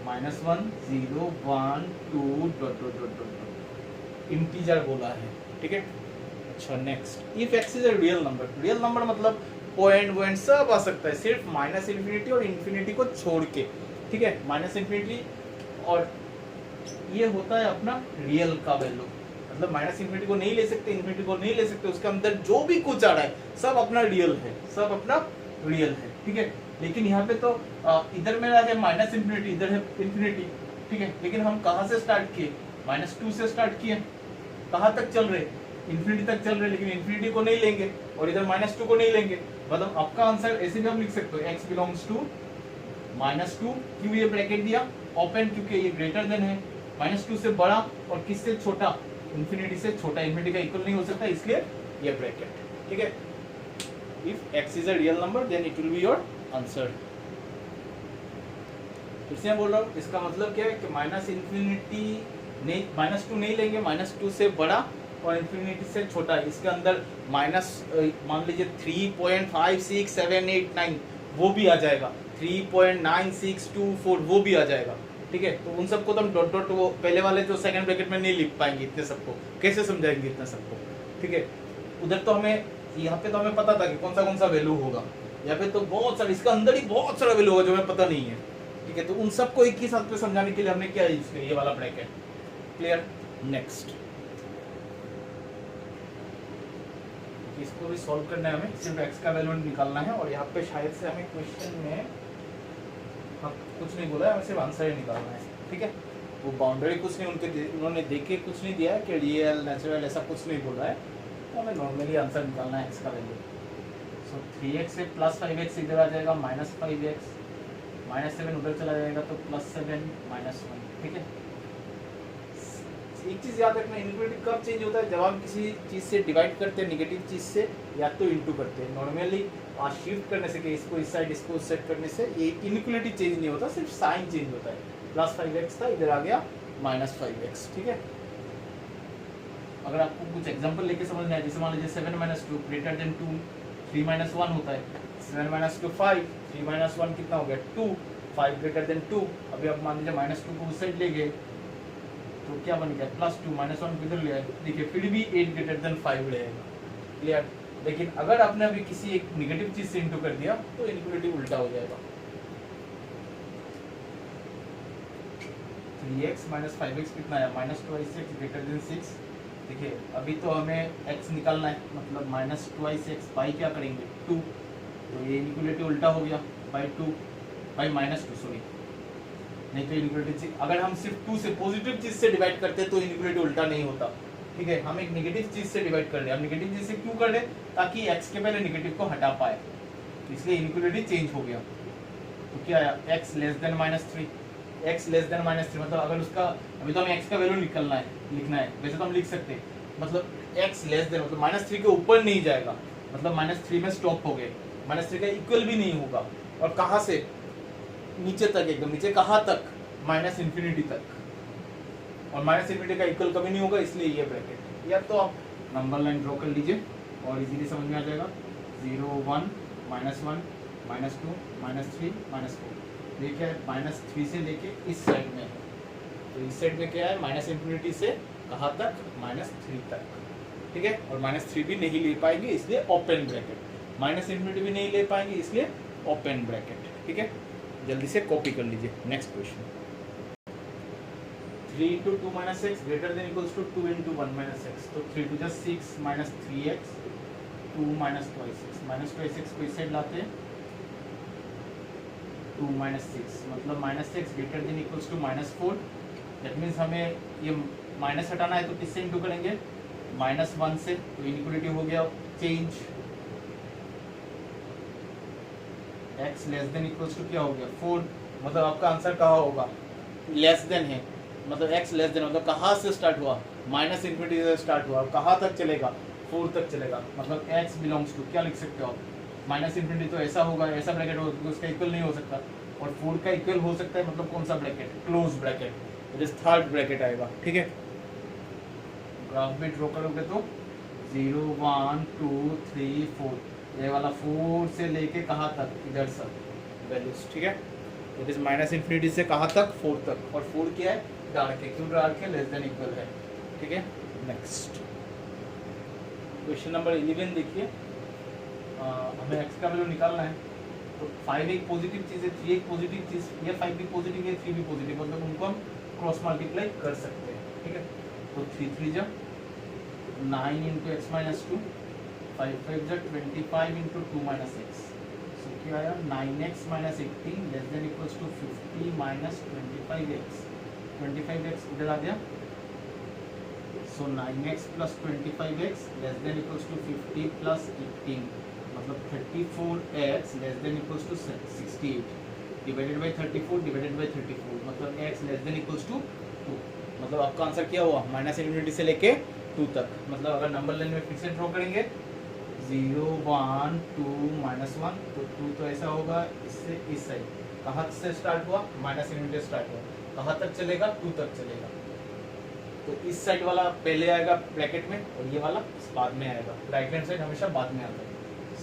-1 0 1 2 dot dot dot dot integer बोला है, ठीक है। अच्छा, next, if x is a real number. Real number मतलब पॉइंट सब आ सकता है, सिर्फ -∞ और इन्फिनिटी को छोड़ के, ठीक है। -∞ और ये होता है अपना रियल का वैल्यू, मतलब -∞ को नहीं ले सकते, इन्फिनिटी को नहीं ले सकते, उसके अंदर जो भी कुछ आ रहा है सब अपना रियल है, सब अपना रियल है, ठीक है। लेकिन यहाँ पे तो इधर मेरा है -∞, इधर है इन्फिनिटी, ठीक है। लेकिन हम कहाँ से स्टार्ट किए? -2 से स्टार्ट किए। कहाँ तक चल रहे? इन्फिनिटी तक चल रहे, लेकिन इन्फिनिटी को नहीं लेंगे और इधर -2 को नहीं लेंगे। मतलब आपका आंसर ऐसे भी हम लिख सकते हो, x बिलोंग्स टू -2। क्यों ये ब्रैकेट दिया ओपन? क्योंकि ये ग्रेटर देन है, -2 से बड़ा और किससे छोटा? इन्फिनिटी से छोटा। इन्फिनिटी का इक्वल नहीं हो सकता, इसलिए ये ब्रैकेट, ठीक है। If x is a real number then it will be your answer. फिर से मैं बोल रहा हूँ, इसका मतलब क्या है कि -∞ नहीं, -2 नहीं लेंगे, -2 से बड़ा और इन्फिनिटी से छोटा। इसके अंदर माइनस मान लीजिए 3.56 7 8 9 वो भी आ जाएगा, 3.9624 वो भी आ जाएगा, ठीक है। तो उन सबको तो हम डॉट डॉट वो पहले वाले जो सेकंड ब्रैकेट में नहीं लिख पाएंगे, इतने सबको कैसे समझाएंगे इतना सबको, ठीक है। उधर तो हमें, यहाँ पे तो हमें पता था कि कौन सा वैल्यू होगा, यहाँ पे तो बहुत सारा, इसका अंदर ही बहुत सारा वैल्यू होगा जो हमें पता नहीं है, ठीक है। तो उन सबको एक ही साथ पे समझाने के लिए हमने क्या यूज किया, ये वाला ब्रैकेट। क्लियर? नेक्स्ट, इसको भी सॉल्व करना है हमें, सिर्फ x का वैल्यू निकालना है। और यहाँ पे शायद से हमें क्वेश्चन में कुछ नहीं बोला है, हमें सिर्फ आंसर ही निकालना है, ठीक है। वो बाउंड्री कुछ नहीं उन्होंने देख के कुछ नहीं दिया है कि रियल नेचुरल ऐसा कुछ नहीं बोला है, तो हमें नॉर्मली आंसर निकालना है x का वैल्यू। सो 3x से +5x इधर आ जाएगा, -5x -7 उधर चला जाएगा तो +7 -1, ठीक है। एक चीज़ याद रखना, इनइक्वालिटी कब चेंज होता है, जब हम किसी चीज़ से डिवाइड करते हैं नेगेटिव चीज़ से, या तो इनटू करते हैं। नॉर्मली शिफ्ट करने से, कि इसको इस साइड इसको उस साइड करने से ये इनइक्वालिटी चेंज नहीं होता, सिर्फ साइन चेंज होता है। +5x था, इधर आ गया -5x, ठीक है। अगर आपको कुछ एग्जांपल लेके समझना है, जैसे मान लीजिए 7 - 2 ग्रेटर देन 2, 3 - 1 होता है, 7 - 2 5, 3 - 1 कितना हो गया 2, 5 ग्रेटर देन 2। अभी आप मान लीजिए -2 को उस साइड ले गए तो क्या बन गया +2, -1 किधर ले आए, देखिए फिर भी 8 ग्रेटर देन 5 रहेगा, क्लियर। लेकिन अगर आपने अभी किसी एक नेगेटिव चीज से इंटू कर दिया तो इनइक्वालिटी उल्टा हो जाएगा। 3x - 5x कितना है, -2x ग्रेटर देन 6। देखिए अभी तो हमें x निकालना है, मतलब -2x बाई क्या करेंगे 2, तो ये इनइक्वालिटी उल्टा हो गया, बाई -2 सॉरी, नहीं तो इनइक्वालिटी अगर हम सिर्फ 2 से पॉजिटिव चीज से डिवाइड करते तो इनइक्वालिटी उल्टा नहीं होता, ठीक है। हम एक नेगेटिव चीज से डिवाइड कर रहे हैं, हम नेगेटिव चीज से क्यों कर रहे हैं, ताकि x के पहले नेगेटिव को हटा पाए, इसलिए इनइक्वालिटी चेंज हो गया। तो क्या आया x less then -3, x less then -3 मतलब अगर उसका, अभी तो हमें x का वैल्यू निकलना है, लिखना है, वैसे तो हम लिख सकते हैं, मतलब x लेस देन मतलब -3 के ऊपर नहीं जाएगा, मतलब -3 में स्टॉप हो गए, -3 का इक्वल भी नहीं होगा, और कहाँ से नीचे तक, एकदम नीचे कहाँ तक, -∞ तक, और -∞ का इक्वल कभी नहीं होगा, इसलिए ये ब्रैकेट। या तो आप नंबर लाइन ड्रॉ कर लीजिए और इजीली समझ में आ जाएगा, 0 1 -1 -2 -3 -4, देखिए -3 से लेके इस साइड में है, तो इस साइड में क्या है -∞ से कहाँ तक, -3 तक, ठीक है। और -3 भी नहीं ले पाएंगे, इसलिए ओपन ब्रैकेट, -∞ भी नहीं ले पाएंगे, इसलिए ओपन ब्रैकेट, ठीक है। जल्दी से कॉपी कर लीजिए। Next question, 3 × 2 - x greater than equals to 2 × 1 - x, तो 3 × 6 -3x 2 - 2x को इस साइड लाते हैं, 2 - 6 मतलब -6 greater than equals to -4, that means हमें ये माइनस हटाना है, तो किससे इंटू करेंगे, -1 से, तो इनइक्वालिटी हो गया change, x less than equals to क्या हो गया 4, मतलब आपका आंसर कहाँ होगा, लेस देन है, मतलब x लेस देन मतलब कहाँ से स्टार्ट हुआ, -∞ से स्टार्ट हुआ, कहाँ तक चलेगा, 4 तक चलेगा, मतलब x बिलोंग्स टू क्या लिख सकते हो आप, -∞ तो ऐसा होगा, ऐसा ब्रैकेट होगा, तो उसका इक्वल नहीं हो सकता, और 4 का इक्वल हो सकता है, मतलब कौन सा bracket, close bracket, it is third bracket आएगा, ठीक है। ग्राफ भी ड्रॉ करोगे तो 0 1 2 3 4, ये वाला 4 से लेके कहाँ तक, इधर सब वैल्यूज, ठीक है। इट इज -∞ से कहाँ तक, 4 तक, और 4 क्या है, डार्क है, क्यों डार्क है, लेस देन इक्वल है, ठीक है। नेक्स्ट क्वेश्चन नंबर 11 देखिए, हमें x का वैल्यू निकालना है, तो 5 एक पॉजिटिव चीज़ है, 3 एक पॉजिटिव चीज़, ये 5 भी पॉजिटिव है, 3 भी पॉजिटिव, मतलब उनको हम क्रॉस मल्टीप्लाई कर सकते हैं, ठीक है। तो 3 3 जा 9 × x - 2, 5 5 जा 25 × 2 - x, सो क्या आया 9x - 18 less than equals to 50 - 25x, 25x इधर आ गया, so 9x + 25x less than equals to 50 + 18, मतलब 34x less than equals to 68 divided by 34 divided by 34, मतलब x less than equals to 2, मतलब आपका आंसर क्या हुआ, -∞ से लेके 2 तक, मतलब अगर नंबर लाइन में फिर से ड्रॉ करेंगे 0 1 2 -1, तो 2 तो ऐसा होगा, इससे इस साइड कहाँ से स्टार्ट हुआ, -∞ स्टार्ट हुआ, कहाँ तक चलेगा, 2 तक चलेगा, तो इस साइड वाला पहले आएगा ब्रैकेट में, और ये वाला बाद में आएगा, राइट हैंड साइड हमेशा बाद में आता है।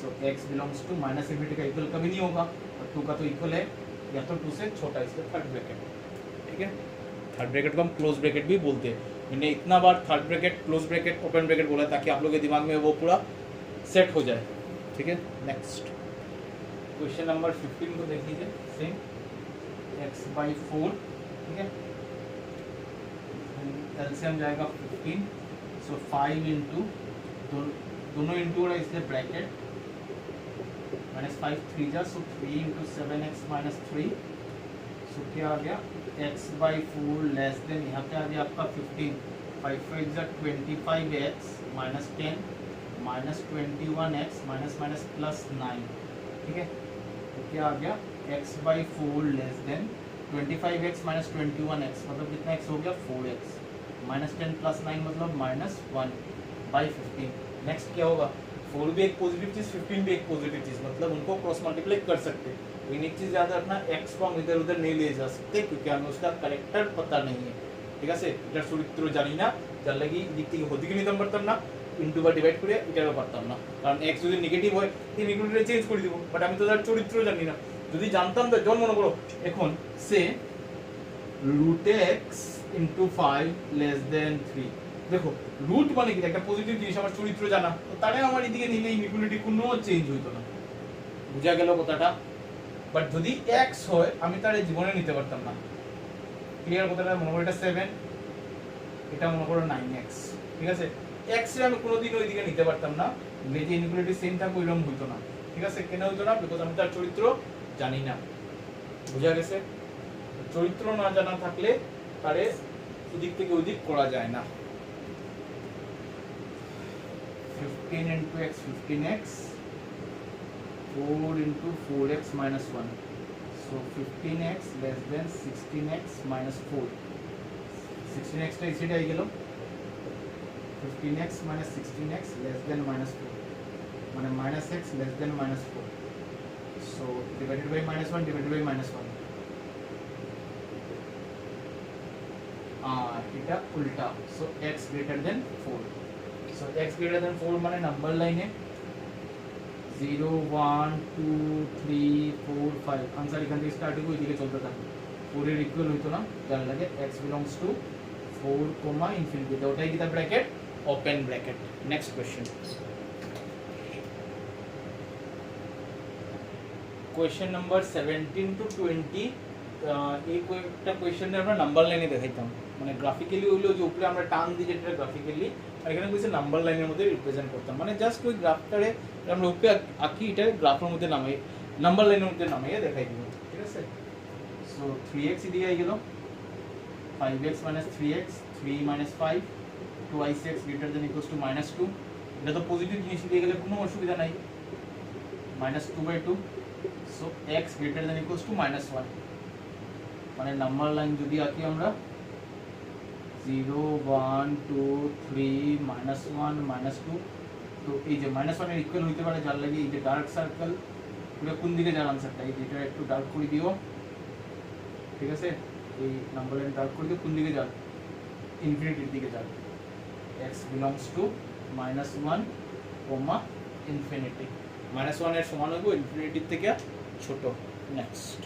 सो x बिलोंग्स टू -∞ का इक्वल कभी नहीं होगा, और 2 का तो इक्वल है, या तो 2 से छोटा, इसलिए थर्ड ब्रैकेट, ठीक है। थर्ड ब्रैकेट को हम क्लोज ब्रैकेट भी बोलते हैं। मैंने इतना बार third bracket, close bracket, open bracket बोला ताकि आप लोगों के दिमाग में वो पूरा सेट हो जाए, ठीक है। नेक्स्ट क्वेश्चन नंबर 15 को देख लीजिए, सेम x/4, ठीक है, एलसीएम जाएगा 15, सो 5 इंटू दोनों इंटू है, इसलिए ब्रैकेट -5 3 जा, सो 3 × 7x - 3, सो क्या आ गया x/4 लेस देन, यहाँ पे आ गया आपका 15, 5 5 जा 25x -10 -21x -+ 9, ठीक है। तो क्या आ गया x/4 less than 25x minus 21x मतलब कितना x हो गया 4x माइनस 10 प्लस 9 मतलब -1/15। नेक्स्ट क्या होगा 4 भी एक पॉजिटिव चीज 15 भी एक पॉजिटिव चीज मतलब उनको क्रॉस मल्टीप्लाई कर सकते हैं। लेकिन एक चीज याद रखना x को हम इधर उधर नहीं ले जा सकते क्योंकि हमें उसका करेक्टर पता नहीं है। ঠিক আছে এটার চরিত্র জানি না যার লাগি দিক থেকে ওদিকে নিতে পারতাম না ইনটু বা ডিভাইড করে এটাও পারতাম না কারণ x যদি নেগেটিভ হয় এই নেগেটিভটা চেঞ্জ করে দিব বাট আমি তো তার চরিত্র জানি না যদি জানতাম তো জন মনে করো এখন সে √x * 5 লেস দেন 3 দেখো রুট মানে কি একটা পজিটিভ জিনিস আমার চরিত্র জানা তো তারে আমার এদিকে নিলে ইনইকুয়ালিটি কোনো চেঞ্জ হইতো না বুঝা গেল কথাটা বাট যদি x হয় আমি তারে জীবনে নিতে পারতাম না ক্লিয়ার কথাটা মনে করো এটা 7 এটা মনে করো 9x ঠিক আছে x এ আমি কোনোদিন ওই দিকে নিতে পারতাম না যদি ইনইকুয়ালিটি সেম থাকো এরকম হইতো না ঠিক আছে কেন হইতো না বিকজ আমি তার চরিত্র জানি না বুঝা গেছে চরিত্র না জানা থাকলে তারে এদিক থেকে ওদিক করা যায় না 15 into x 15x 4 into 4x minus 1 so 15x less than 16x minus 4 16x টা এসে আই গেল 15x minus 16x less than minus 4 মানে minus x less than minus 4 so divided by minus 1 divided by minus 1 এটা উল্টা so x greater than 4 so x greater than 4 মানে number লাইনে 0 1 2 3 4 5 answer এখান থেকে স্টার্ট হবে এদিকে চলতে থাকে 4 এর ইকুয়াল হইতো না যার লাগে x belongs to 4 infinity তো ওটাই কি তার bracket open bracket next question question number 17 to 20 এই একটা কোশ্চেনে আমরা নাম্বার লাইনে দেখাইতাম মানে গ্রাফিক্যালি হইলো যে উপরে আমরা টান দিই যেটা গ্রাফিক্যালি আর এখানে কইছে নাম্বার লাইনের মধ্যে রিপ্রেজেন্ট করতাম মানে জাস্ট ওই গ্রাফটারে আমরা উপরে আঁকি এটা গ্রাফের মধ্যে নামাই নাম্বার লাইনের মধ্যে নামাইয়ে দেখাই দিব ঠিক আছে সো 3x এদিকে আই গেল 5x - 3x 3 - 5 2x greater than equals to -2 এটা তো পজিটিভ জিনিস দিয়ে গেলে কোনো অসুবিধা নাই -2/2 so x greater than equals to -1 মানে নাম্বার লাইন যদি আঁকি আমরা 0 1 2 3 -1 -2 তো এই যে -1 এর ইকুয়াল হইতে পারে যার লাগি এই যে ডার্ক সার্কেল পুরো কোন দিকে যার আনসারটা এই যেটা একটু ডার্ক করে দিও ঠিক আছে এই নাম্বার লাইন ডার্ক করে দিও কোন দিকে যাবে ইনফিনিটির দিকে যাবে x belongs to -1 ইনফিনিটি -1 এর সমান হবে ইনফিনিটির থেকে ছোট নেক্সট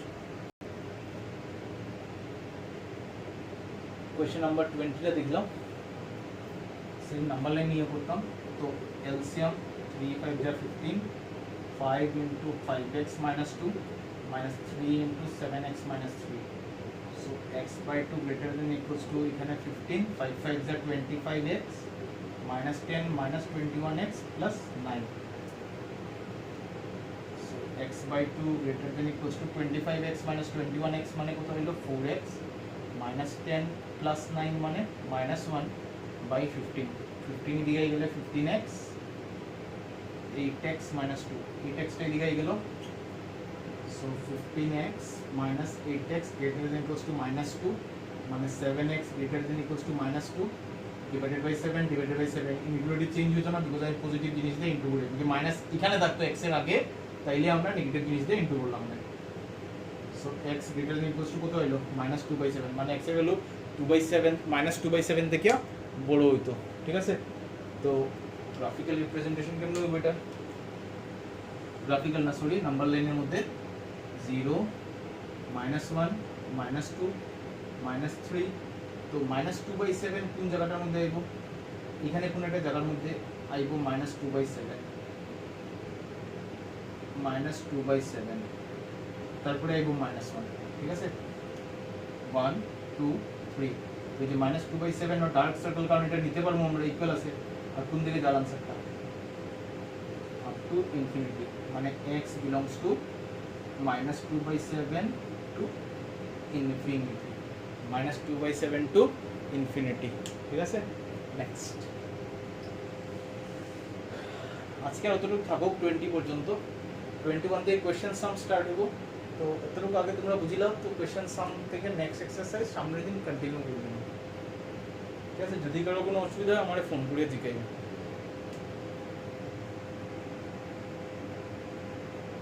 क्वेश्चन नंबर 20 টা দেখলাম সেম নাম্বার লাইন নিয়ে করতাম তো এলসিয়াম 3 5 যা 15 5 into 5x minus 2 minus 3 into 7x minus 3 so x/2 greater than equals to এখানে 15 5 5 যা 25x minus 10 minus 21x plus 9 so x/2 greater than equals to 25x minus 21x মানে কত হলো 4x minus 10 plus 9 মানে -1/15 15 দিকে গেলে 15x 8x minus 2 8x টা দিকে গেল so 15x minus 8x greater than equals to -2 মানে 7x greater than equals to -2 divided by 7 divided by 7 inequality change হতো না বিকজ আমি পজিটিভ জিনিস দিয়ে ইনটু করি যদি মাইনাস এখানে থাকতো x এর আগে তাইলে আমরা নেগেটিভ জিনিস দিয়ে ইনটু করলাম না so x greater than equals to কত হলো -2/7 মানে x এর ভ্যালু 2/7 -2/7 থেকে বড় হইতো ঠিক আছে তো গ্রাফিক্যাল রিপ্রেজেন্টেশন কেমন হবে এটা গ্রাফিক্যাল না সরি নাম্বার লাইনের মধ্যে 0 -1 -2 -3 তো -2/7 কোন জায়গাটার মধ্যে আইবো এখানে কোন একটা জায়গার মধ্যে আইবো -2/7 -2/7 তারপরে আইবো -1 ঠিক আছে 1 2 3 এই যে -2/7 ও ডার্ক সার্কেল কারণ এটা নিতে পারবো আমরা ইকুয়াল আছে আর কোন দিকে যার আনসারটা আপ টু ইনফিনিটি মানে x belongs to -2/7 to infinity -2/7 to infinity ঠিক আছে নেক্সট আজকে অতটুকু থাকুক 20 পর্যন্ত 21 থেকে কোয়েশ্চেন সাম স্টার্ট হবো তো এতটুকু আগে তোমরা বুঝিলাম তো কোয়েশ্চেন সাম থেকে নেক্সট এক্সারসাইজ সামনের দিন কন্টিনিউ করবে ঠিক আছে যদি কারো কোনো অসুবিধা হয় আমারে ফোন করে জিজ্ঞাসা